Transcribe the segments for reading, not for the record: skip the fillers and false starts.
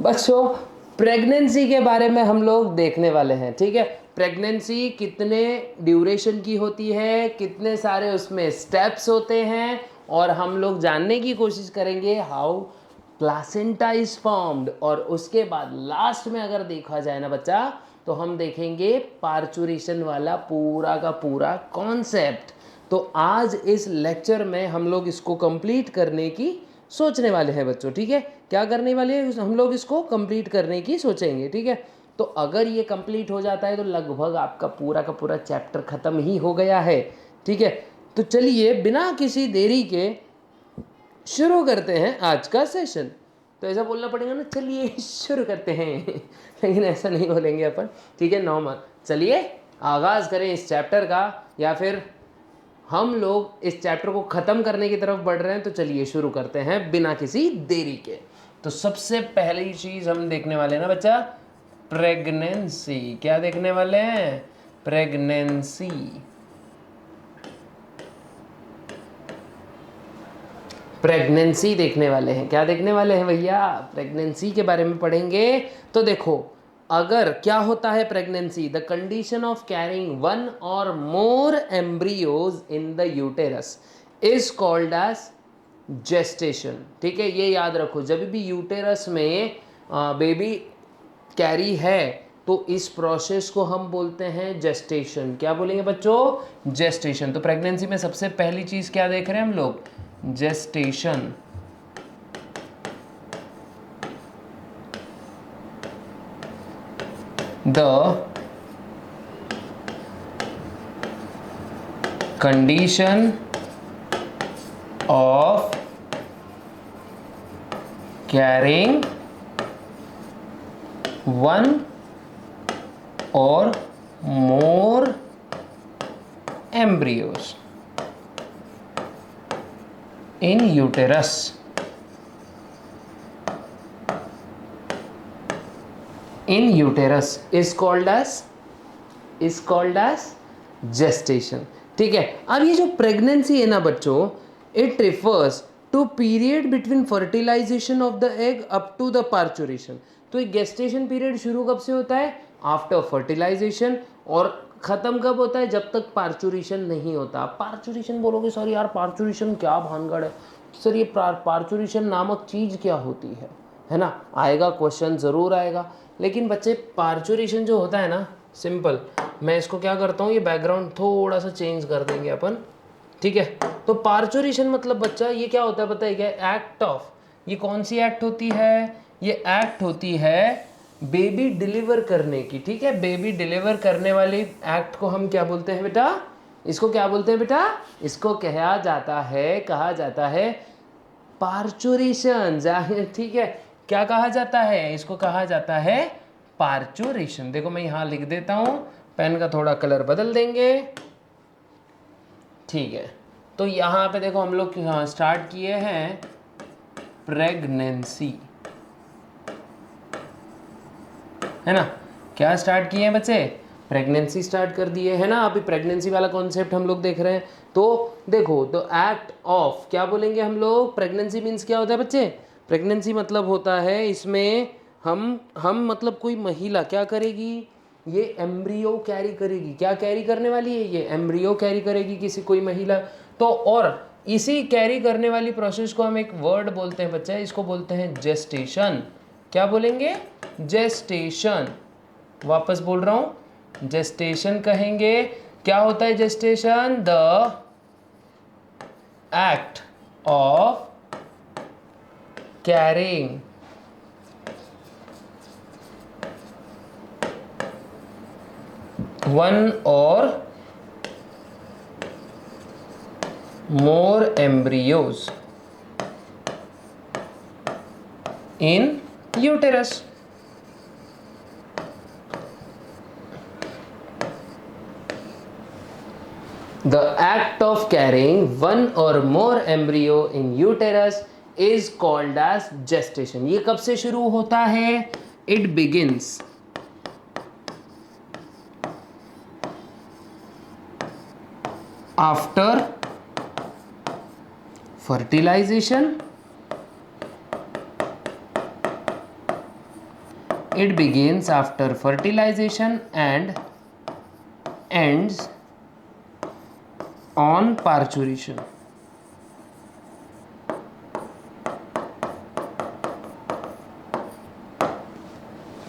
बच्चों प्रेगनेंसी के बारे में हम लोग देखने वाले हैं, ठीक है। प्रेगनेंसी कितने ड्यूरेशन की होती है, कितने सारे उसमें स्टेप्स होते हैं, और हम लोग जानने की कोशिश करेंगे हाउ प्लासेंटा इज फॉर्म्ड। और उसके बाद लास्ट में अगर देखा जाए ना बच्चा, तो हम देखेंगे पार्चुरेशन वाला पूरा का पूरा कॉन्सेप्ट। तो आज इस लेक्चर में हम लोग इसको कंप्लीट करने की सोचने वाले हैं बच्चों, ठीक है। क्या करने वाले हैं हम लोग, इसको कंप्लीट करने की सोचेंगे, ठीक है। तो अगर ये कंप्लीट हो जाता है तो लगभग आपका पूरा का पूरा चैप्टर खत्म ही हो गया है, ठीक है। तो चलिए बिना किसी देरी के शुरू करते हैं आज का सेशन। तो ऐसा बोलना पड़ेगा ना, चलिए शुरू करते हैं लेकिन ऐसा नहीं बोलेंगे अपन, ठीक है। नॉर्मल चलिए आगाज़ करें इस चैप्टर का, या फिर हम लोग इस चैप्टर को ख़त्म करने की तरफ बढ़ रहे हैं। तो चलिए शुरू करते हैं बिना किसी देरी के। तो सबसे पहली चीज़ हम देखने वाले हैं ना बच्चा, प्रेगनेंसी। क्या देखने वाले हैं? प्रेगनेंसी। प्रेगनेंसी देखने वाले हैं। क्या देखने वाले हैं भैया? प्रेगनेंसी के बारे में पढ़ेंगे। तो देखो, अगर क्या होता है pregnancy, the condition of carrying one or more embryos in the uterus is called as gestation, ठीक है। ये याद रखो, जब भी यूटेरस में बेबी कैरी है तो इस प्रोसेस को हम बोलते हैं जेस्टेशन। क्या बोलेंगे बच्चों? जेस्टेशन। तो प्रेगनेंसी में सबसे पहली चीज क्या देख रहे हैं हम लोग? Gestation. The condition of carrying one or more embryos in uterus is called as gestation, ठीक है। अब ये जो प्रेगनेंसी है ना बच्चों, it refers to period between fertilisation of the egg up to the parturition. तो ये गेस्टेशन पीरियड शुरू कब से होता है? After fertilisation. और ख़त्म कब होता है? जब तक पार्चुरेशन नहीं होता। पार्चुरेशन बोलोगे सर यार पार्चुरेशन क्या भानगढ़ है सर, ये पार्चुरेशन नामक चीज़ क्या होती है ना। आएगा क्वेश्चन, ज़रूर आएगा। लेकिन बच्चे पार्चुरेशन जो होता है ना, सिंपल, मैं इसको क्या करता हूँ, ये बैकग्राउंड थोड़ा सा चेंज कर देंगे अपन, ठीक है। तो पार्चुरेशन मतलब बच्चा ये क्या होता है पता है क्या? एक्ट ऑफ, ये कौन सी एक्ट होती है? ये एक्ट होती है बेबी डिलीवर करने की, ठीक है। बेबी डिलीवर करने वाली एक्ट को हम क्या बोलते हैं बेटा? इसको क्या बोलते हैं बेटा? इसको कहा जाता है पार्चुरेशन, ठीक है। क्या कहा जाता है? इसको कहा जाता है पार्चुरेशन। देखो मैं यहां लिख देता हूं, पेन का थोड़ा कलर बदल देंगे, ठीक है। तो यहां पे देखो हम लोग स्टार्ट किए हैं प्रेगनेंसी, है ना। क्या स्टार्ट किए हैं बच्चे? प्रेगनेंसी स्टार्ट कर दिए है ना। अभी प्रेगनेंसी वाला कॉन्सेप्ट हम लोग देख रहे हैं। तो देखो, तो एक्ट ऑफ क्या बोलेंगे हम लोग? प्रेगनेंसी मीन्स क्या होता है बच्चे? प्रेगनेंसी मतलब होता है इसमें हम मतलब कोई महिला क्या करेगी? ये एम्ब्रियो कैरी करेगी। क्या कैरी करने वाली है? ये एम्ब्रियो कैरी करेगी किसी कोई महिला। तो और इसी कैरी करने वाली प्रोसेस को हम एक वर्ड बोलते हैं बच्चा, इसको बोलते हैं जेस्टेशन। क्या बोलेंगे? जेस्टेशन। वापस बोल रहा हूं, जेस्टेशन कहेंगे। क्या होता है gestation? The act of carrying one or more embryos in uterus. The act of carrying one or more embryo in uterus is called as gestation. ये कब से शुरू होता है? It begins after fertilization It begins after fertilization and ends on parturition.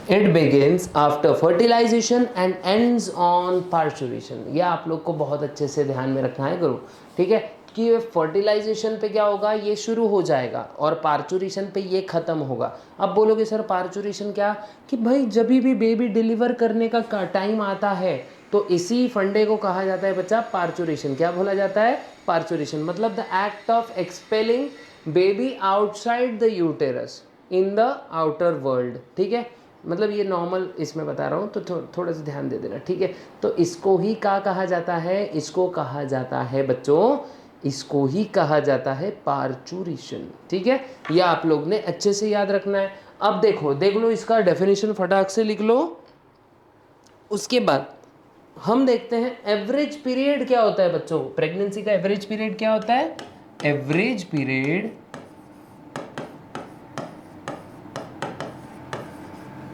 It begins after fertilization and ends on parturition. यह आप लोग को बहुत अच्छे से ध्यान में रखना है गुरु, ठीक है, कि फर्टिलाइजेशन पे क्या होगा, ये शुरू हो जाएगा और पार्चुरेशन पे ये ख़त्म होगा। अब बोलोगे सर पार्चुरेशन क्या, कि भाई जब भी बेबी डिलीवर करने का टाइम आता है तो इसी फंडे को कहा जाता है बच्चा पार्चुरेशन। क्या बोला जाता है, पार्चुरेशन, मतलब the act of expelling baby outside the uterus in the outer world, ठीक है, मतलब ये नॉर्मल इसमें बता रहा हूँ तो थोड़ा सा ध्यान दे देना, ठीक है। तो इसको ही क्या कहा जाता है, इसको कहा जाता है बच्चों, इसको ही कहा जाता है पार्चुरेशन, ठीक है। ये आप लोग ने अच्छे से याद रखना है। अब देखो, देख लो इसका डेफिनेशन फटाक से लिख लो। उसके बाद हम देखते हैं एवरेज पीरियड क्या होता है बच्चों, प्रेगनेंसी का एवरेज पीरियड क्या होता है। एवरेज पीरियड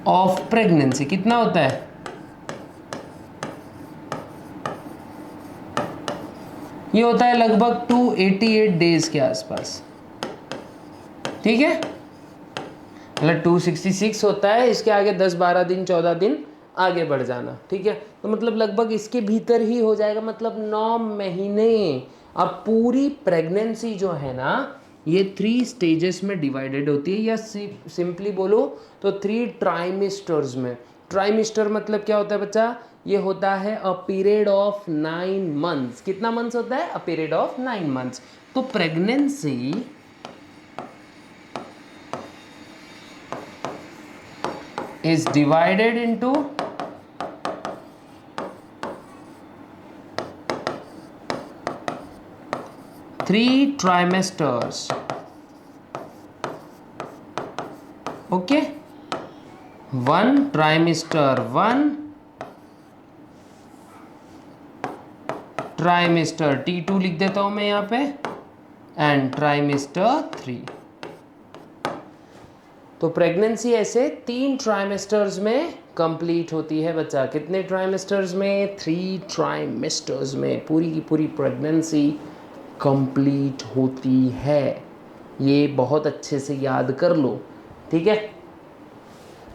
ऑफ प्रेगनेंसी कितना होता है, ये होता है लगभग 288 डेज के आसपास, ठीक है, मतलब 266 होता है, इसके आगे 10-12 दिन 14 दिन आगे बढ़ जाना, ठीक है, तो मतलब लगभग इसके भीतर ही हो जाएगा, मतलब 9 महीने। अब पूरी प्रेगनेंसी जो है ना ये 3 स्टेजेस में डिवाइडेड होती है, या सिंपली बोलो तो 3 ट्राइमेस्टर्स में। ट्राइमेस्टर मतलब क्या होता है बच्चा, ये होता है अ पीरियड ऑफ 9 मंथ्स। कितना मंथ्स होता है, अ पीरियड ऑफ 9 मंथ्स। तो pregnancy is divided into 3 trimesters. Okay, 1 trimester 1, trimester T2 लिख देता हूं मैं यहाँ पे, एंड ट्राइमेस्टर 3। तो प्रेगनेंसी ऐसे 3 ट्राइमेस्टर्स में कंप्लीट होती है बच्चा। कितने ट्राइमेस्टर्स में, 3 ट्राइमेस्टर्स में पूरी की पूरी प्रेगनेंसी कंप्लीट होती है। ये बहुत अच्छे से याद कर लो, ठीक है।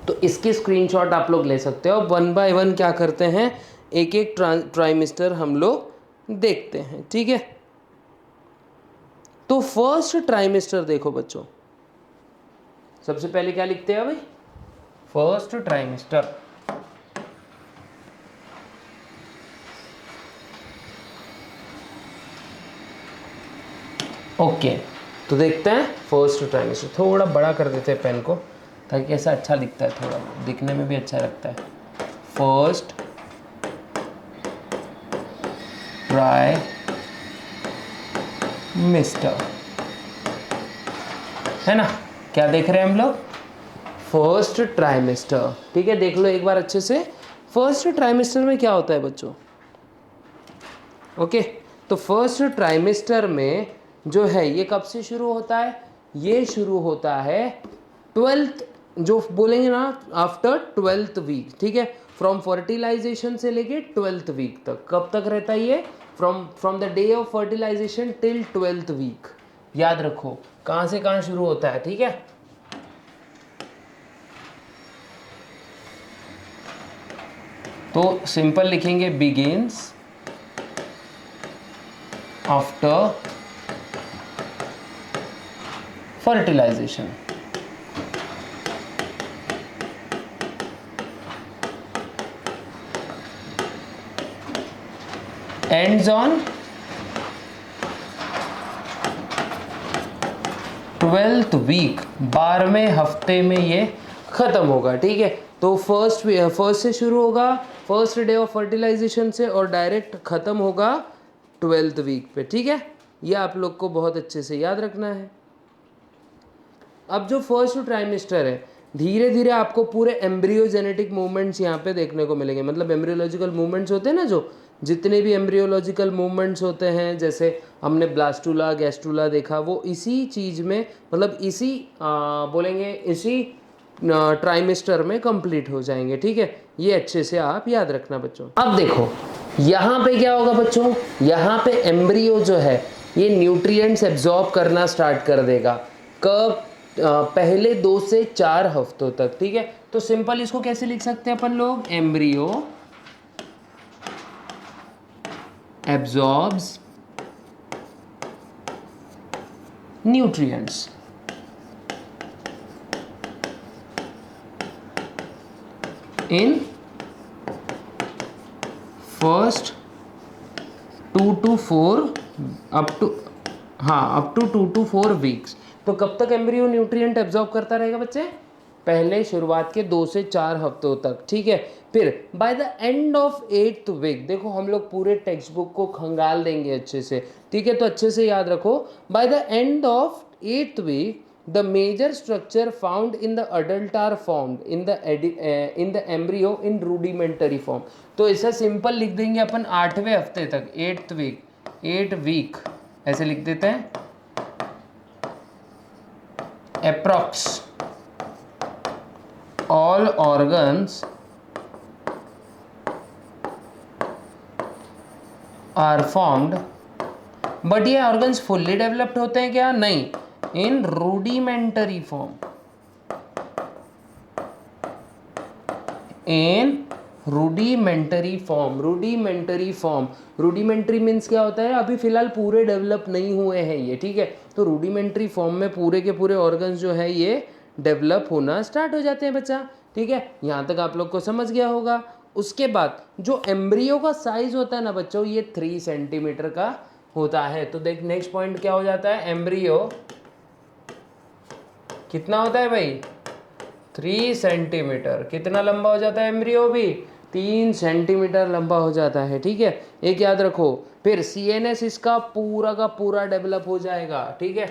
तो इसके स्क्रीनशॉट आप लोग ले सकते हो। 1 बाय 1 क्या करते हैं, एक एक ट्राइमेस्टर हम लोग देखते हैं, ठीक है। तो फर्स्ट ट्राइमेस्टर देखो बच्चों, सबसे पहले क्या लिखते हैं भाई, फर्स्ट ट्राइमेस्टर। ओके, तो देखते हैं फर्स्ट ट्राइमेस्टर। थोड़ा बड़ा कर देते हैं पेन को ताकि ऐसा अच्छा दिखता है, थोड़ा दिखने में भी अच्छा लगता है। फर्स्ट ट्राइमेस्टर, है ना, क्या देख रहे हैं हम लोग, फर्स्ट ट्राइमेस्टर, ठीक है। देख लो एक बार अच्छे से, फर्स्ट ट्राइमेस्टर में क्या होता है बच्चों। ओके, तो फर्स्ट ट्राइमेस्टर में जो है ये कब से शुरू होता है, ये शुरू होता है 12th, जो बोलेंगे ना आफ्टर 12th वीक, ठीक है। फ्रॉम फर्टिलाइजेशन से लेके 12th वीक तक, कब तक रहता है ये, from the day of fertilisation till 12th week. याद रखो कहाँ से कहाँ शुरू होता है, ठीक है। तो सिंपल लिखेंगे, begins after fertilisation, ends on 12th week, 12वें हफ्ते में ये खत्म होगा, ठीक है। तो फर्स्ट से शुरू होगा, फर्स्ट डे ऑफ फर्टिलाइजेशन से, और डायरेक्ट खत्म होगा 12th वीक पे, ठीक है। ये आप लोग को बहुत अच्छे से याद रखना है। अब जो फर्स्ट ट्राइमेस्टर है, धीरे धीरे आपको पूरे एम्ब्रियोजेनेटिक मूवमेंट्स यहाँ पे देखने को मिलेंगे। मतलब एम्ब्रियोलॉजिकल मूवमेंट्स होते हैं ना, जो जितने भी एम्ब्रियोलॉजिकल मूवमेंट्स होते हैं, जैसे हमने ब्लास्टुला गैस्टुला देखा, वो इसी चीज़ में, मतलब इसी बोलेंगे इसी ट्राइमेस्टर में कंप्लीट हो जाएंगे। ठीक है, ये अच्छे से आप याद रखना बच्चों। अब देखो यहाँ पे क्या होगा बच्चों, यहाँ पे एम्ब्रियो जो है ये न्यूट्रिएंट्स एब्जॉर्ब करना स्टार्ट कर देगा। कब? पहले 2 से 4 हफ्तों तक। ठीक है, तो सिंपल इसको कैसे लिख सकते हैं अपन लोग, embryo absorbs nutrients in first 2 to 4 up to 2 to 4 weeks. तो कब तक एम्ब्रियो न्यूट्रिएंट एब्जॉर्ब करता रहेगा बच्चे? पहले शुरुआत के 2 से 4 हफ्तों तक। ठीक है, फिर by the end of 8th week, देखो हम लोग पूरे टेक्स्ट बुक को खंगाल देंगे अच्छे से। ठीक है, तो अच्छे से याद रखो, by the end of 8th week the major structure found in the adult are formed in the embryo in rudimentary form। तो ऐसा सिंपल लिख देंगे अपन 8वें हफ्ते तक, 8 वीक ऐसे लिख देते हैं, approx all organs are formed. But ये ऑर्गन्स फुल्ली डेवलप्ड होते हैं क्या? नहीं, in rudimentary form, in rudimentary form. Rudimentary means क्या होता है? अभी फिलहाल पूरे डेवलप नहीं हुए हैं ये। ठीक है, तो रूडिमेंटरी फॉर्म में पूरे के पूरे ऑर्गन्स जो है ये डेवलप होना स्टार्ट हो जाते हैं बच्चा। ठीक है, यहाँ तक आप लोग को समझ गया होगा। उसके बाद जो एम्ब्रियो का साइज होता है ना बच्चों, ये 3 सेंटीमीटर का होता है। तो देख नेक्स्ट पॉइंट क्या हो जाता है, एम्ब्रियो कितना होता है भाई? 3 सेंटीमीटर। कितना लंबा हो जाता है एम्ब्रियो भी? 3 सेंटीमीटर लंबा हो जाता है। ठीक है, एक याद रखो। फिर CNS इसका पूरा का पूरा डेवलप हो जाएगा। ठीक है,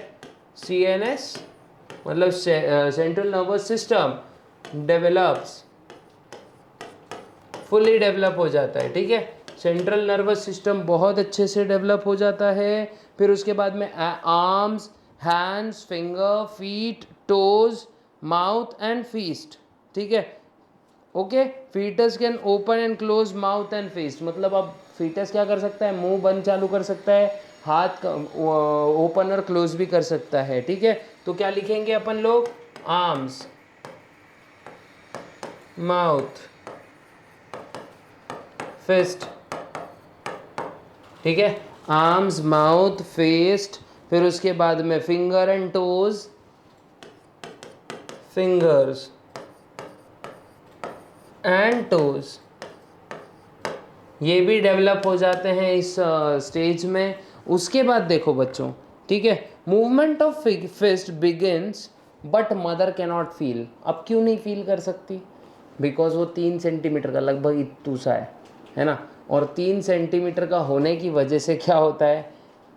CNS मतलब central nervous system develops, fully develop हो जाता है। ठीक है, सेंट्रल नर्वस सिस्टम बहुत अच्छे से डेवलप हो जाता है। फिर उसके बाद में arms, hands, finger, feet, toes, mouth and fist. ठीक है, okay. Foetus can open and close mouth and fist, मतलब अब फीटस क्या कर सकता है? मुंह बंद चालू कर सकता है, हाथ ओपन और क्लोज भी कर सकता है। ठीक है, तो क्या लिखेंगे अपन लोग? Arms, mouth, fist. ठीक है, आर्म्स, माउथ, फिस्ट। फिर उसके बाद में finger and toes, fingers and toes, ये भी डेवलप हो जाते हैं इस स्टेज में। उसके बाद देखो बच्चों, ठीक है, movement of fist begins but mother cannot feel. अब क्यों नहीं फील कर सकती? बिकॉज वो 3 सेंटीमीटर का लगभग इतू सा है ना, और 3 सेंटीमीटर का होने की वजह से क्या होता है,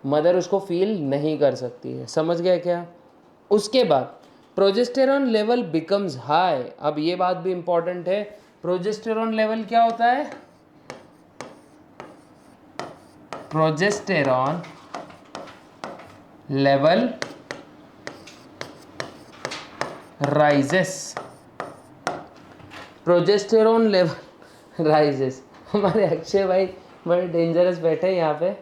मदर उसको फील नहीं कर सकती है। समझ गए क्या? उसके बाद प्रोजेस्टेरॉन लेवल बिकम्स हाई। अब ये बात भी इंपॉर्टेंट है, प्रोजेस्टेरॉन लेवल क्या होता है? Progesterone level rises, progesterone level rises. हमारे अक्षय भाई बड़े डेंजरस बैठे हैं यहाँ पे।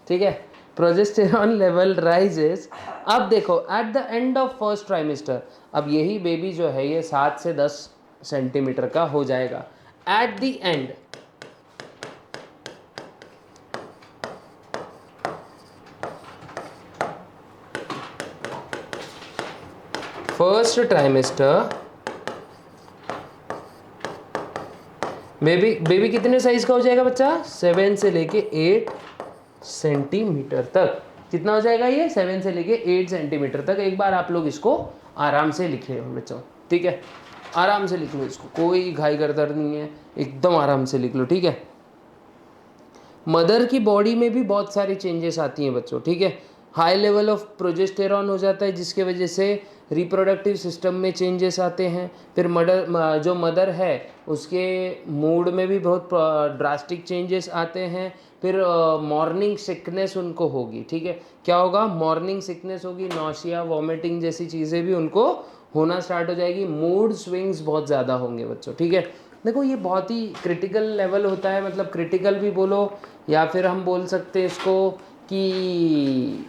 ठीक है, प्रोजेस्टेरॉन लेवल राइजेस। अब देखो eight the end of first trimester, अब यही बेबी जो है ये 7 से 10 सेंटीमीटर का हो जाएगा। Eight the and first trimester baby कितने साइज का हो जाएगा बच्चा? 7 से लेके 8 सेंटीमीटर तक। कितना हो जाएगा ये? 7 से लेके 8 सेंटीमीटर तक। एक बार आप लोग इसको आराम से लिख लो बच्चों। ठीक है, आराम से लिख लो इसको, कोई घाई गड़बड़ नहीं है, एकदम आराम से लिख लो। ठीक है, मदर की बॉडी में भी बहुत सारी चेंजेस आती हैं बच्चों। ठीक है, हाई लेवल ऑफ प्रोजेस्टेरॉन हो जाता है जिसके वजह से रिप्रोडक्टिव सिस्टम में चेंजेस आते हैं। फिर जो मदर है उसके मूड में भी बहुत ड्रास्टिक चेंजेस आते हैं। फिर मॉर्निंग सिकनेस उनको होगी। ठीक है, क्या होगा? मॉर्निंग सिकनेस होगी, नौशिया, वॉमिटिंग जैसी चीज़ें भी उनको होना स्टार्ट हो जाएगी, मूड स्विंग्स बहुत ज़्यादा होंगे बच्चों, ठीक है। देखो ये बहुत ही क्रिटिकल लेवल होता है, मतलब क्रिटिकल भी बोलो या फिर हम बोल सकते हैं इसको कि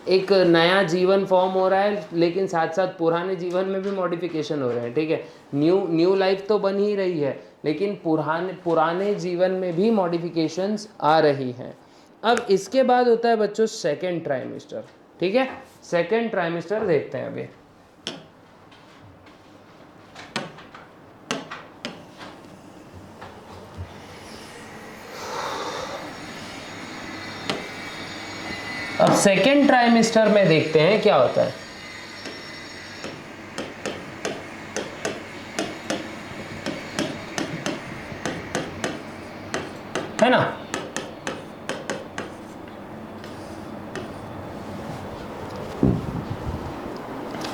एक नया जीवन फॉर्म हो रहा है, लेकिन साथ साथ पुराने जीवन में भी मॉडिफिकेशन हो रहे हैं, ठीक है। न्यू लाइफ तो बन ही रही है, लेकिन पुराने जीवन में भी मॉडिफिकेशंस आ रही हैं। अब इसके बाद होता है बच्चों सेकेंड ट्राइमेस्टर, ठीक है। सेकेंड ट्राइमेस्टर देखते हैं अभी। अब सेकेंड ट्राइमेस्टर में देखते हैं क्या होता है ना।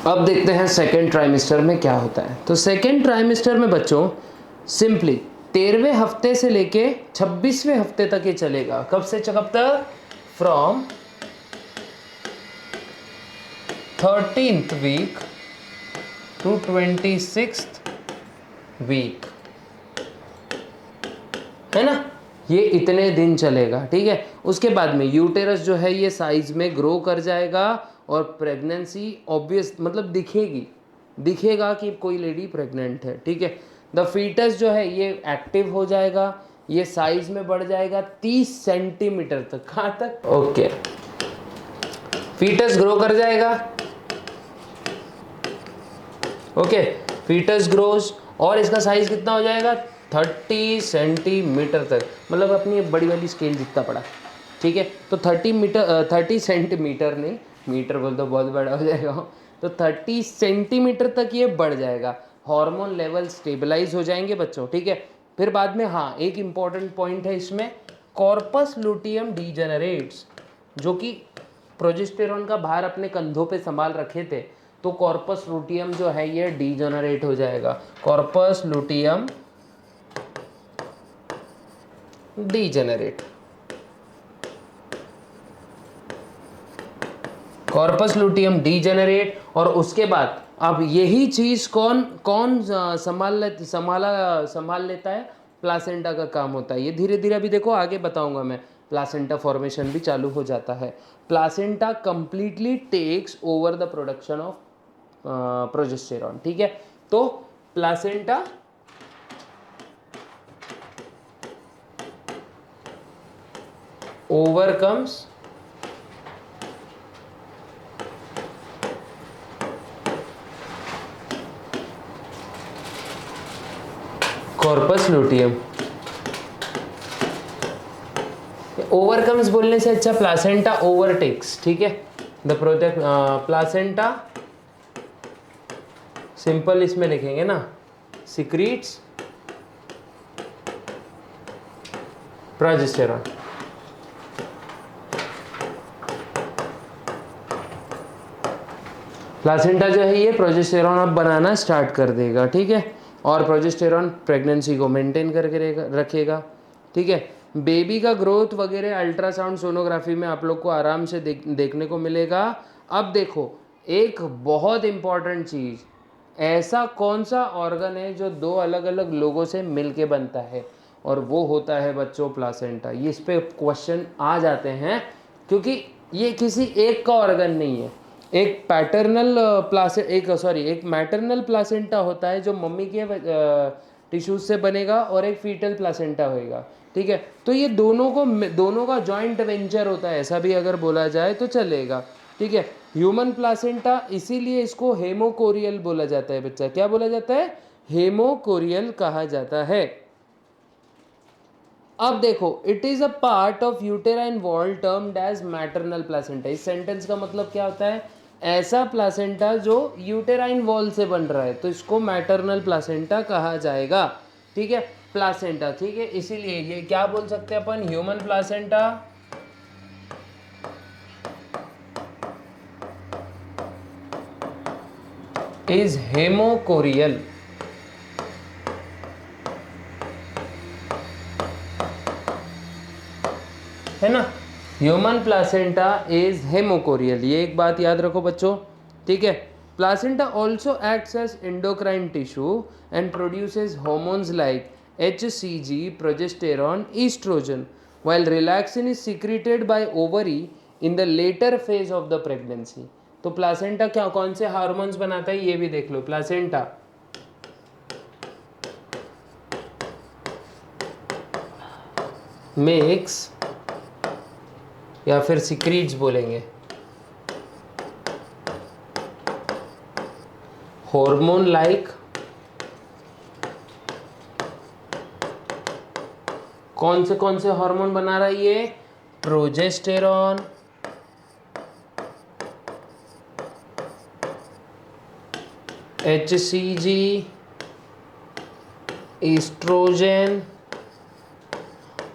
अब देखते हैं सेकेंड ट्राइमेस्टर में क्या होता है। तो सेकेंड ट्राइमेस्टर में बच्चों सिंपली 13वें हफ्ते से लेके 26वें हफ्ते तक ये चलेगा। कब से कब तक? From 13th week to 26th week, है ना। ये इतने दिन चलेगा, ठीक है। उसके बाद में यूटेरस जो है ये साइज में ग्रो कर जाएगा और प्रेगनेंसी ऑब्वियस मतलब दिखेगा कि कोई लेडी प्रेग्नेंट है, ठीक है। द फीटस जो है ये एक्टिव हो जाएगा, ये साइज में बढ़ जाएगा 30 सेंटीमीटर तक। कहाँ तक? ओके, फीटस ग्रो कर जाएगा, ओके, फीटस ग्रोज और इसका साइज कितना हो जाएगा? 30 सेंटीमीटर तक, मतलब अपनी बड़ी वाली स्केल जितना पड़ा, ठीक है। तो 30 सेंटीमीटर नहीं, मीटर बोल तो बहुत बड़ा हो जाएगा, तो 30 सेंटीमीटर तक ये बढ़ जाएगा। हार्मोन लेवल स्टेबलाइज हो जाएंगे बच्चों, ठीक है। फिर बाद में हाँ एक इम्पॉर्टेंट पॉइंट है इसमें, कॉर्पस लुटियम डीजेनरेट्स, जो कि प्रोजेस्टेरॉन का भार अपने कंधों पे संभाल रखे थे, तो कॉर्पस लुटियम जो है ये डीजेनरेट हो जाएगा। Corpus luteum degenerate, corpus luteum degenerate. और उसके बाद अब यही चीज कौन संभाल लेता है? प्लासेंटा का काम होता है। ये धीरे धीरे अभी देखो आगे बताऊंगा मैं, प्लासेंटा फॉर्मेशन भी चालू हो जाता है। Placenta completely takes over the production of progesterone, ठीक है। तो placenta overcomes corpus luteum. Overcomes बोलने से अच्छा प्लासेंटा ओवरटेक्स, ठीक है। द प्रोजेक्ट प्लासेंटा सिंपल इसमें लिखेंगे ना, सिक्रीट्स प्रोजेस्टेरॉन। प्लासेंटा जो है ये प्रोजेस्टेरॉन अब बनाना स्टार्ट कर देगा, ठीक है। और प्रोजेस्टेरॉन प्रेगनेंसी को मेंटेन करके रखेगा, ठीक है। बेबी का ग्रोथ वगैरह अल्ट्रासाउंड सोनोग्राफी में आप लोग को आराम से देखने को मिलेगा। अब देखो एक बहुत इंपॉर्टेंट चीज़, ऐसा कौन सा ऑर्गन है जो दो अलग अलग लोगों से मिलके बनता है? और वो होता है बच्चों प्लासेंटा। ये इस पे क्वेश्चन आ जाते हैं क्योंकि ये किसी एक का ऑर्गन नहीं है। एक एक मैटरनल प्लासेंटा होता है जो मम्मी के टिश्यूज से बनेगा, और एक फीटल प्लासेंटा होएगा, ठीक है। तो ये दोनों का जॉइंट वेंचर होता है, ऐसा भी अगर बोला जाए तो चलेगा, ठीक है। ह्यूमन प्लासेंटा, इसीलिए इसको हेमोकोरियल बोला जाता है बच्चा। क्या बोला जाता है? हेमोकोरियल कहा जाता है। अब देखो, it is a part of uterine wall termed as maternal placenta. इस सेंटेंस का मतलब क्या होता है? ऐसा प्लासेंटा जो यूटेराइन वॉल से बन रहा है, तो इसको मैटरनल प्लासेंटा कहा जाएगा, ठीक है। प्लासेंटा, ठीक है। इसीलिए ये क्या बोल सकते हैं अपन? ह्यूमन प्लासेंटा इज हेमोकोरियल, है ना। ह्यूमन प्लासेंटा इज हेमोकोरियल, ये एक बात याद रखो बच्चों, ठीक है। Placenta also acts as endocrine tissue and produces hormones like HCG, progesterone, estrogen, while relaxin is secreted by ovary in the later phase of the pregnancy. तो प्लासेंटा क्या कौन से हार्मोन्स बनाता है ये भी देख लो. प्लासेंटा मेक्स या फिर सिक्रीट्स बोलेंगे हार्मोन लाइक कौन से हार्मोन बना रहा है ये? प्रोजेस्टेरॉन, HCG, एस्ट्रोजन,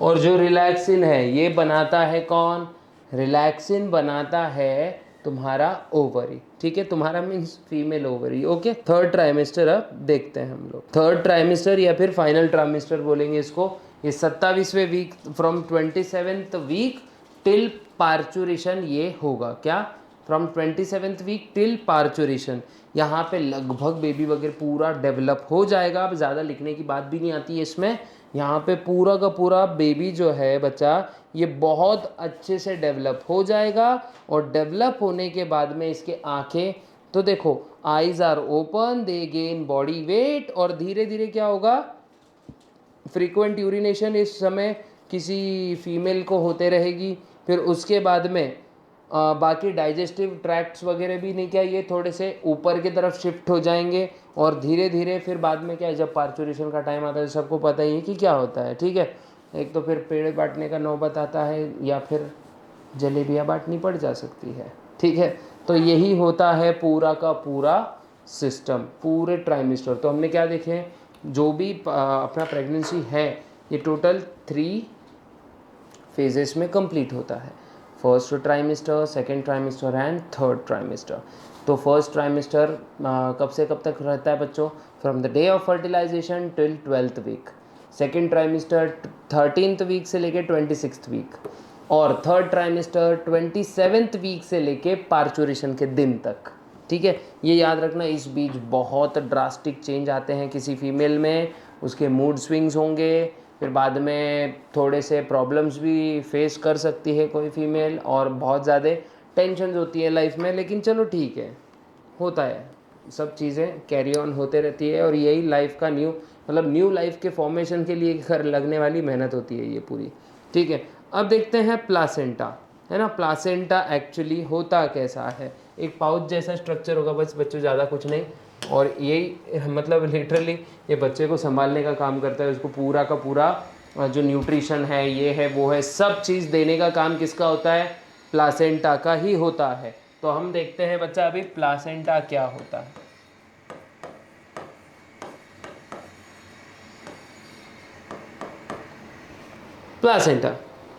और जो रिलैक्सिन है ये बनाता है कौन? रिलैक्सिन बनाता है तुम्हारा ओवरी. ठीक है, तुम्हारा means female ovary. Okay, third trimester अब देखते हैं हम लोग. थर्ड ट्राइमेस्टर या फिर फाइनल ट्राइमेस्टर बोलेंगे इसको. ये 27वें week from 27th week till parturition ये होगा. क्या? From 27th week till parturition. यहाँ पे लगभग बेबी वगैरह पूरा डेवलप हो जाएगा. अब ज़्यादा लिखने की बात भी नहीं आती है इसमें. यहाँ पे पूरा का पूरा बेबी जो है बच्चा ये बहुत अच्छे से डेवलप हो जाएगा. और डेवलप होने के बाद में इसके आँखें तो देखो eyes are open, they gain body weight, और धीरे धीरे क्या होगा? फ्रीक्वेंट यूरिनेशन इस समय किसी फीमेल को होते रहेगी. फिर उसके बाद में बाकी डाइजेस्टिव ट्रैक्ट्स वगैरह भी नहीं क्या ये थोड़े से ऊपर की तरफ शिफ्ट हो जाएंगे. और धीरे धीरे फिर बाद में क्या है, जब पार्चुरेशन का टाइम आता है सबको पता ही है कि क्या होता है. ठीक है, एक तो फिर पेड़ बांटने का नौबत आता है या फिर जलेबियाँ बांटनी पड़ जा सकती है. ठीक है, तो यही होता है पूरा का पूरा सिस्टम पूरे ट्राइमेस्टर. तो हमने क्या देखे, जो भी अपना प्रेगनेंसी है ये टोटल 3 फेजेस में कंप्लीट होता है. First trimester, second trimester and third trimester. तो फर्स्ट ट्राइमेस्टर कब से कब तक रहता है बच्चों? From the day of fertilisation till 12th week. Second trimester 13th week से लेके 26th वीक. और थर्ड ट्राइमेस्टर 27th वीक से लेके पार्चुरेशन के दिन तक. ठीक है, ये याद रखना. इस बीच बहुत ड्रास्टिक चेंज आते हैं किसी फीमेल में. उसके मूड स्विंग्स होंगे, फिर बाद में थोड़े से प्रॉब्लम्स भी फेस कर सकती है कोई फीमेल, और बहुत ज़्यादा टेंशन होती है लाइफ में. लेकिन चलो ठीक है, होता है, सब चीज़ें कैरी ऑन होते रहती है. और यही लाइफ का न्यू लाइफ के फॉर्मेशन के लिए घर लगने वाली मेहनत होती है ये पूरी. ठीक है, अब देखते हैं प्लासेंटा. है ना, प्लासेंटा एक्चुअली होता कैसा है? एक पाउच जैसा स्ट्रक्चर होगा बस बच्चों, ज़्यादा कुछ नहीं. और यही मतलब लिटरली ये बच्चे को संभालने का काम करता है. उसको पूरा का पूरा जो न्यूट्रिशन है, ये है वो है, सब चीज़ देने का काम किसका होता है? प्लासेंटा का ही होता है. तो हम देखते हैं बच्चा अभी प्लासेंटा क्या होता है. प्लासेंटा,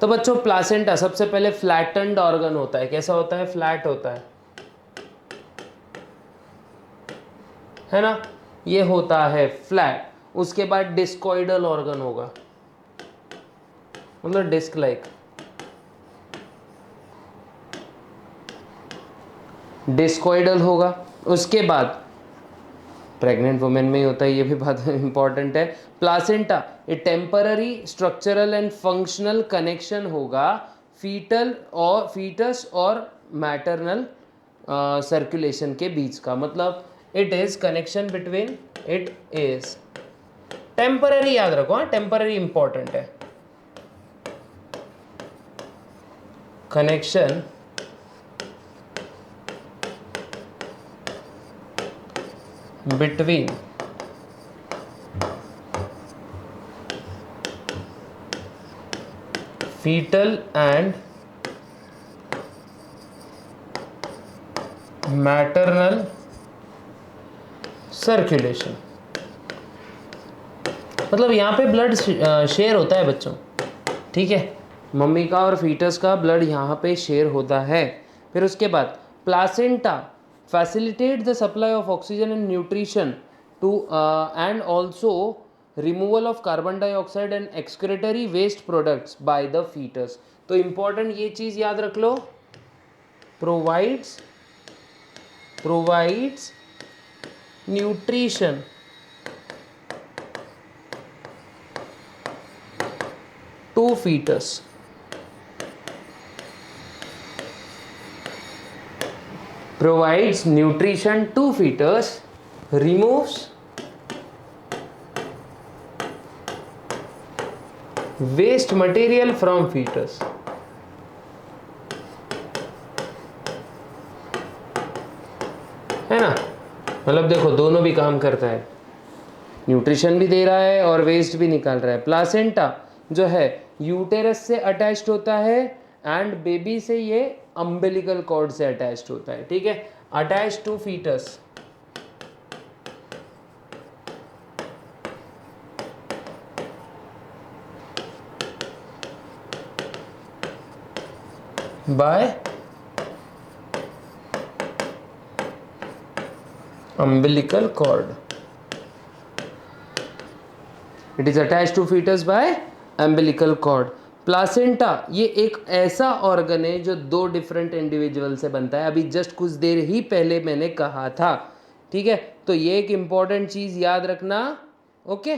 तो बच्चों प्लासेंटा सबसे पहले फ्लैटन्ड ऑर्गन होता है. कैसा होता है? फ्लैट होता है ना, ये होता है फ्लैट. उसके बाद डिस्कॉइडल ऑर्गन होगा, मतलब डिस्क लाइक. डिस्कॉइडल होगा. उसके बाद प्रेग्नेंट वुमेन में ही होता है, ये भी बात इंपॉर्टेंट है. Placenta A temporary structural and functional connection होगा फीटस और मैटरनल सर्कुलेशन के बीच का. मतलब it is connection between, it is temporary. याद रखो, हाँ, टेम्पररी इंपॉर्टेंट है. Connection between fetal and maternal circulation. मतलब यहाँ पे ब्लड शेयर होता है बच्चों. ठीक है, मम्मी का और फीटस का ब्लड यहाँ पे शेयर होता है. फिर उसके बाद placenta facilitate the supply of oxygen and nutrition to and also removal of carbon dioxide and excretory waste products by the fetus. तो important ये चीज़ याद रख लो, provides nutrition to foetus, provides nutrition to fetus, removes waste material from fetus. है ना, मतलब देखो दोनों भी काम करता है, न्यूट्रिशन भी दे रहा है और वेस्ट भी निकाल रहा है। प्लासेंटा जो है यूटेरस से अटैच्ड होता है एंड बेबी से ये अम्बिलिकल कॉर्ड से अटैच्ड होता है, ठीक है। Attach to foetus, by umbilical cord. It is attached to fetus by umbilical cord. Placenta ये एक ऐसा ऑर्गन है जो दो डिफरेंट इंडिविजुअल से बनता है, अभी जस्ट कुछ देर ही पहले मैंने कहा था, ठीक है। तो ये एक इम्पॉर्टेंट चीज़ याद रखना, ओके।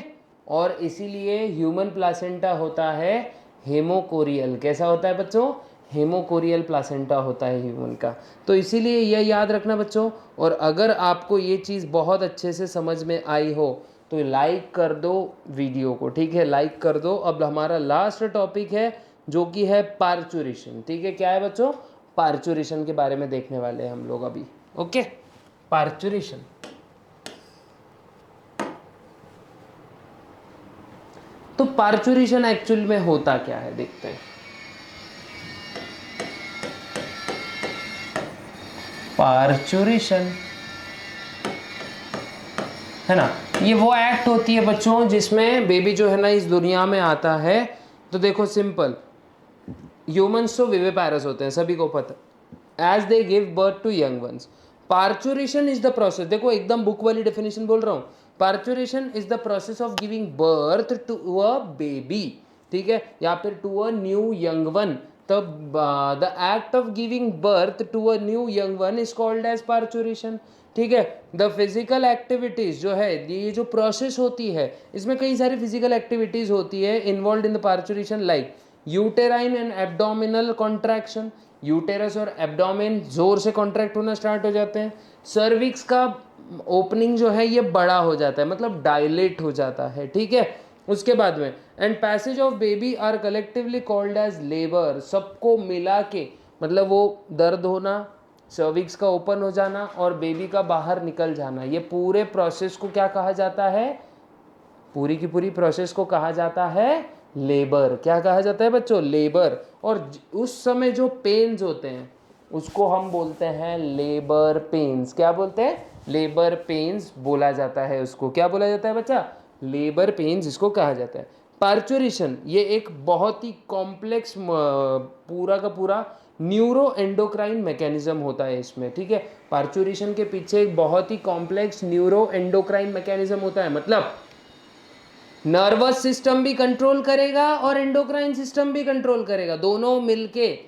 और इसीलिए ह्यूमन प्लासेंटा होता है हेमोकोरियल। कैसा होता है बच्चों? हेमोकोरियल प्लासेंटा होता है ह्यूमन का। तो इसीलिए यह याद रखना बच्चों। और अगर आपको ये चीज़ बहुत अच्छे से समझ में आई हो तो लाइक कर दो वीडियो को, ठीक है, लाइक कर दो। अब हमारा लास्ट टॉपिक है जो कि है पार्चुरेशन, ठीक है। क्या है बच्चों? पार्चुरेशन के बारे में देखने वाले हैं हम लोग अभी, ओके। पार्चुरेशन, तो पार्चुरेशन एक्चुअल में होता क्या है देखते हैं। पार्चुरेशन है ना, ये वो एक्ट होती है बच्चों जिसमें बेबी जो है ना इस दुनिया में आता है। तो देखो सिंपल, ह्यूमंस तो विविपायरस होते हैं, सभी को पता। As they give birth to young ones, parturition is the process, देखो एकदम बुक वाली डेफिनेशन बोल रहा हूँ। Parturition is the process of giving birth to a baby, ठीक है, या फिर to a new young one. तब the act of giving birth to a new young one is called as parturition, ठीक है। द फिजिकल एक्टिविटीज जो है, ये जो प्रोसेस होती है इसमें कई सारी फिजिकल एक्टिविटीज होती है involve in the parturition, like uterine and abdominal contraction, uterus और एब्डोमेन जोर से कॉन्ट्रैक्ट होना स्टार्ट हो जाते हैं। सर्विक्स का ओपनिंग जो है ये बड़ा हो जाता है, मतलब डायलेट हो जाता है, ठीक है। उसके बाद में end passage of baby are collectively called as labour, सबको मिला के मतलब वो दर्द होना, सर्विक्स का ओपन हो जाना और बेबी का बाहर निकल जाना, ये पूरे प्रोसेस को क्या कहा जाता है? पूरी की पूरी प्रोसेस को कहा जाता है लेबर। क्या कहा जाता है बच्चों? लेबर। और उस समय जो पेन्स होते हैं उसको हम बोलते हैं लेबर पेन्स। क्या बोलते हैं? लेबर पेन्स बोला जाता है उसको। क्या बोला जाता है बच्चा? लेबर पेन्स इसको कहा जाता है। पार्चुरेशन ये एक बहुत ही कॉम्प्लेक्स पूरा का पूरा न्यूरो एंडोक्राइन मैकेनिज्म होता है इसमें, ठीक है। पार्चुरेशन के पीछे एक बहुत ही कॉम्प्लेक्स न्यूरो एंडोक्राइन मैकेनिज्म होता है, मतलब नर्वस सिस्टम भी कंट्रोल करेगा और एंडोक्राइन सिस्टम भी कंट्रोल करेगा, दोनों मिलके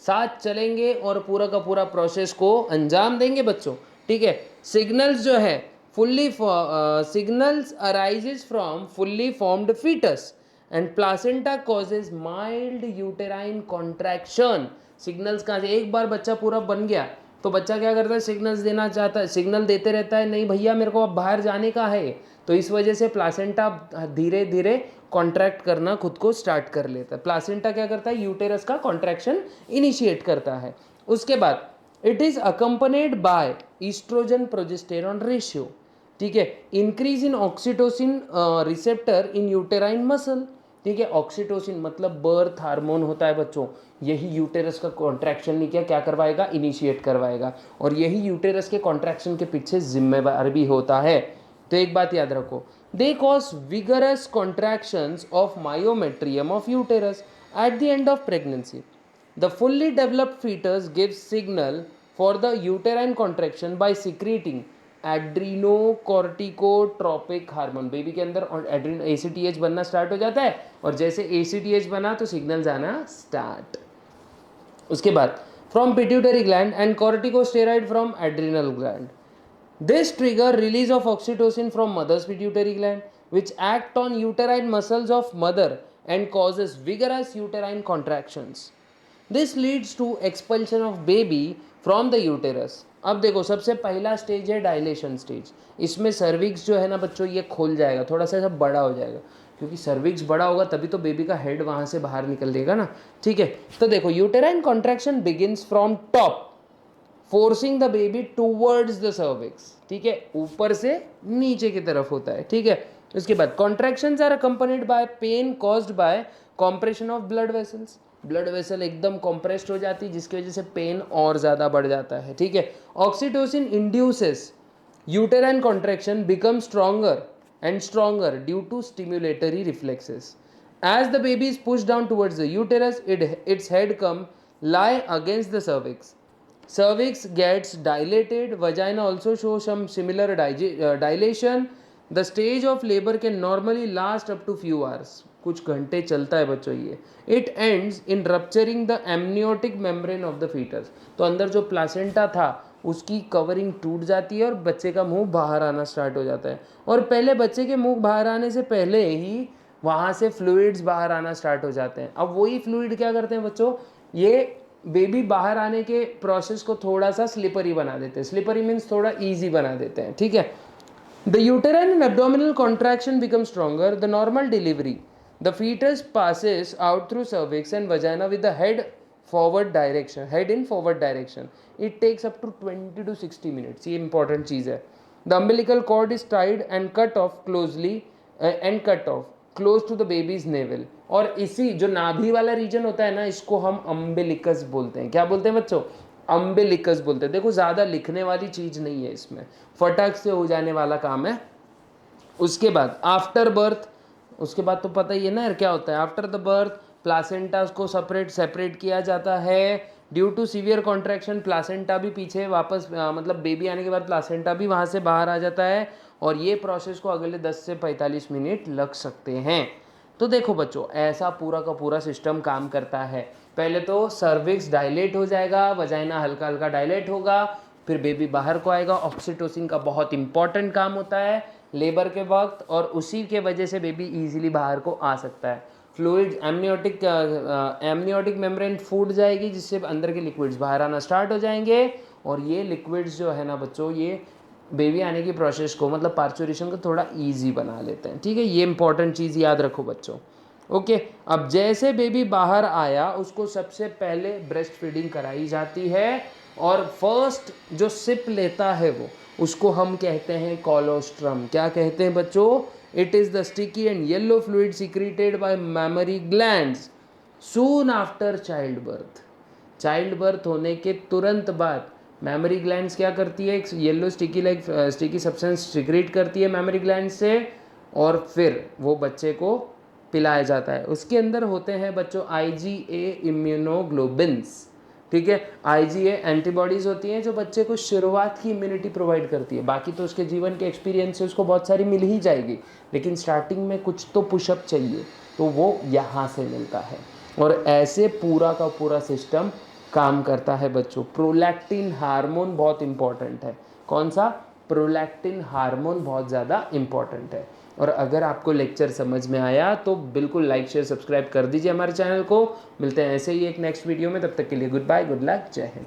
साथ चलेंगे और पूरा का पूरा प्रोसेस को अंजाम देंगे बच्चों, ठीक है। सिग्नल्स जो है fully signals arises from fully formed foetus and placenta causes mild uterine contraction. Signals कहाँ से? एक बार बच्चा पूरा बन गया तो बच्चा क्या करता है? सिग्नल्स देना चाहता है, सिग्नल देते रहता है, नहीं भैया मेरे को अब बाहर जाने का है। तो इस वजह से प्लासेंटा धीरे धीरे कॉन्ट्रैक्ट करना खुद को स्टार्ट कर लेता है। प्लासेंटा क्या करता है? यूटेरस का कॉन्ट्रैक्शन इनिशिएट करता है। उसके बाद it is accompanied by oestrogen progesterone ratio, ठीक है, increase in oxytocin receptor in uterine muscle, ठीक है। ऑक्सीटोसिन मतलब बर्थ हार्मोन होता है बच्चों, यही यूटेरस का कॉन्ट्रैक्शन नहीं किया क्या करवाएगा? इनिशिएट करवाएगा। और यही यूटेरस के कॉन्ट्रैक्शन के पीछे जिम्मेवार भी होता है। तो एक बात याद रखो, they cause vigorous contractions of myometrium of uterus at the end of pregnancy. The fully developed foetus gives signal for the uterine contraction by secreting adrenocorticotropic hormone. Baby के अंदर ACTH बनना स्टार्ट हो जाता है और जैसे ACTH बना तो सिग्नल्स आना स्टार्ट। उसके बाद from pituitary gland and corticosteroid from adrenal gland. This trigger release of oxytocin from mother's pituitary gland, which act on uterine muscles of mother and causes vigorous uterine contractions. This leads to expulsion of baby from the uterus. अब देखो सबसे पहला stage है dilation stage. इसमें cervix जो है ना बच्चों ये खोल जाएगा, थोड़ा सा सब बड़ा हो जाएगा, क्योंकि सर्विक्स बड़ा होगा तभी तो बेबी का हेड वहाँ से बाहर निकल देगा ना. ठीक है, तो देखो uterine contraction begins from top forcing the baby towards the cervix. ठीक है, ऊपर से नीचे की तरफ होता है. ठीक है, उसके बाद contractions are accompanied by pain caused by compression of blood vessels. Blood vessel एकदम कॉम्प्रेस्ड हो जाती है जिसकी वजह से पेन और ज़्यादा बढ़ जाता है. ठीक है, oxytocin induces uterine contraction become stronger and stronger due to stimulatory reflexes. As the baby is pushed down towards the uterus, its head come lie against the cervix. Cervix gets dilated. Vagina also shows some similar dilation. The stage of labor can normally last up to few hours. कुछ घंटे चलता है बच्चों ये. It ends in rupturing the amniotic membrane of the fetus. तो अंदर जो placenta था उसकी कवरिंग टूट जाती है और बच्चे का मुंह बाहर आना स्टार्ट हो जाता है. और पहले बच्चे के मुंह बाहर आने से पहले ही वहाँ से फ्लूइड्स बाहर आना स्टार्ट हो जाते हैं. अब वही फ्लूइड क्या करते हैं बच्चों, ये बेबी बाहर आने के प्रोसेस को थोड़ा सा स्लिपरी बना देते हैं. स्लिपरी मीन्स थोड़ा ईजी बना देते हैं. ठीक है, the uterine and abdominal contraction become stronger. The normal delivery, the foetus passes out through cervix and vagina with the head forward direction, head in forward direction. It takes up to 20 to 60 minutes. ये important चीज़ है. The umbilical cord is tied and cut off closely close to the baby's navel. और इसी जो नाभि वाला reason होता है ना, इसको हम अम्बिलिकस बोलते हैं. क्या बोलते हैं बच्चों? अम्बिलिकस बोलते हैं. देखो ज़्यादा लिखने वाली चीज़ नहीं है इसमें, फटाक से हो जाने वाला काम है. उसके बाद आफ्टर बर्थ, उसके बाद तो पता ही है ना यार क्या होता है. आफ्टर द बर्थ प्लासेंटा को सेपरेट किया जाता है. Due to severe contraction placenta भी पीछे वापस मतलब बेबी आने के बाद प्लासेंटा भी वहाँ से बाहर आ जाता है. और ये प्रोसेस को अगले 10 से 45 मिनट लग सकते हैं. तो देखो बच्चों, ऐसा पूरा का पूरा सिस्टम काम करता है. पहले तो सर्विक्स डायलेट हो जाएगा, वजाइना हल्का हल्का डायलेट होगा, फिर बेबी बाहर को आएगा. ऑक्सीटोसिन का बहुत इंपॉर्टेंट काम होता है लेबर के वक्त, और उसी के वजह से बेबी ईजिली बाहर को आ सकता है. फ्लूइड एमनियोटिक मेम्ब्रेन फूट जाएगी जिससे अंदर के लिक्विड्स बाहर आना स्टार्ट हो जाएंगे. और ये लिक्विड्स जो है ना बच्चों, ये बेबी आने की प्रोसेस को मतलब पार्चुरेशन को थोड़ा इजी बना लेते हैं. ठीक है, ये इंपॉर्टेंट चीज़ याद रखो बच्चों. ओके, अब जैसे बेबी बाहर आया उसको सबसे पहले ब्रेस्ट फीडिंग कराई जाती है. और फर्स्ट जो सिप लेता है वो, उसको हम कहते हैं कोलोस्ट्रम. क्या कहते हैं बच्चों? It is the sticky and yellow fluid secreted by mammary glands soon after childbirth. Childbirth होने के तुरंत बाद mammary glands क्या करती है? एक येलो स्टिकी सब्सटेंस सिक्रेट करती है mammary glands से, और फिर वो बच्चे को पिलाया जाता है. उसके अंदर होते हैं बच्चों IgA इम्यूनोग्लोबिन्स. ठीक है, IgA एंटीबॉडीज़ होती हैं जो बच्चे को शुरुआत की इम्यूनिटी प्रोवाइड करती है. बाकी तो उसके जीवन के एक्सपीरियंस से उसको बहुत सारी मिल ही जाएगी, लेकिन स्टार्टिंग में कुछ तो पुशअप चाहिए, तो वो यहाँ से मिलता है. और ऐसे पूरा का पूरा सिस्टम काम करता है बच्चों. प्रोलैक्टिन हार्मोन बहुत इंपॉर्टेंट है. कौन सा? प्रोलैक्टिन हार्मोन बहुत ज़्यादा इंपॉर्टेंट है. और अगर आपको लेक्चर समझ में आया तो बिल्कुल लाइक शेयर सब्सक्राइब कर दीजिए हमारे चैनल को. मिलते हैं ऐसे ही एक नेक्स्ट वीडियो में. तब तक के लिए गुड बाय, गुड लक, जय हिंद.